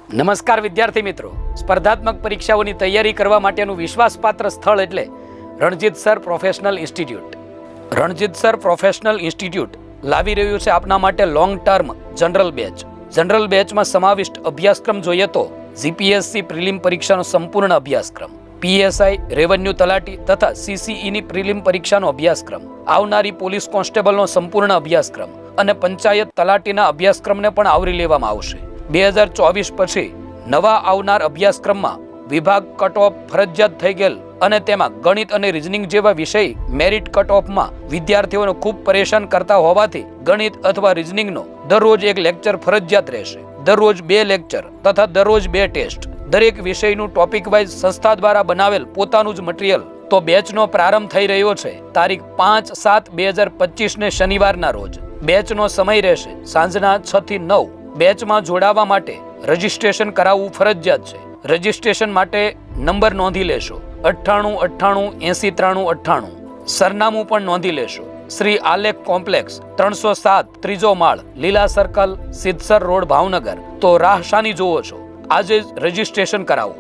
નમસ્કાર વિદ્યાર્થી મિત્રો, સ્પર્ધાત્મક પરીક્ષાઓની તૈયારી કરવા માટેનું વિશ્વાસપાત્ર સ્થળ એટલે Ranjit sir professional institute. Ranjit sir professional institute લાવી રહ્યું છે આપના માટે long term general batch. General બેચમાં સમાવિષ્ટ અભ્યાસક્રમ જોઈએ તો જીપીએસસી પ્રિલિમ પરીક્ષાનો સંપૂર્ણ અભ્યાસક્રમ, પીએસઆઈ, રેવન્યુ તલાટી તથા સીસીઈની પ્રિલિમ પરીક્ષાનો અભ્યાસક્રમ, આવનારી પોલીસ કોન્સ્ટેબલનો સંપૂર્ણ અભ્યાસક્રમ અને પંચાયત તલાટીના અભ્યાસક્રમને પણ આવરી લેવામાં આવશે. 2024 પછી નવા આવનાર અભ્યાસક્રમમાં વિભાગ કટ ઓફ ફરજિયાત થઈ ગયેલ અને તેમાં ગણિત અને રીઝનિંગ જેવા વિષય મેરિટ કટ ઓફમાં વિદ્યાર્થીઓને ખૂબ પરેશાન કરતા હોવાથી ગણિત અથવા રીઝનિંગનો દરરોજ એક લેક્ચર ફરજિયાત રહેશે. દરરોજ 2 લેક્ચર તથા દરરોજ 2 ટેસ્ટ. દરેક વિષયનું ટોપિક વાઇઝ સંસ્થા દ્વારા બનાવેલ પોતાનું જ મટીરિયલ. તો બેચનો પ્રારંભ થઈ રહ્યો છે તારીખ 5/7/2025 ને શનિવારના રોજ. બેચનો સમય રહેશે સાંજના 6 થી 9. બેચમાં જોડાવા માટે રજીસ્ટ્રેશન કરાવવું ફરજિયાત છે. રજીસ્ટ્રેશન માટે નંબર નોંધી લેશો 9880809398. સરનામું પણ નોંધી લેશો. શ્રી આલેખ કોમ્પ્લેક્સ, 307, ત્રીજો માળ, લીલા સર્કલ, સિદ્ધસર રોડ, ભાવનગર. તો રાહ શાની જોવો છો? આજે જ રજીસ્ટ્રેશન કરાવો.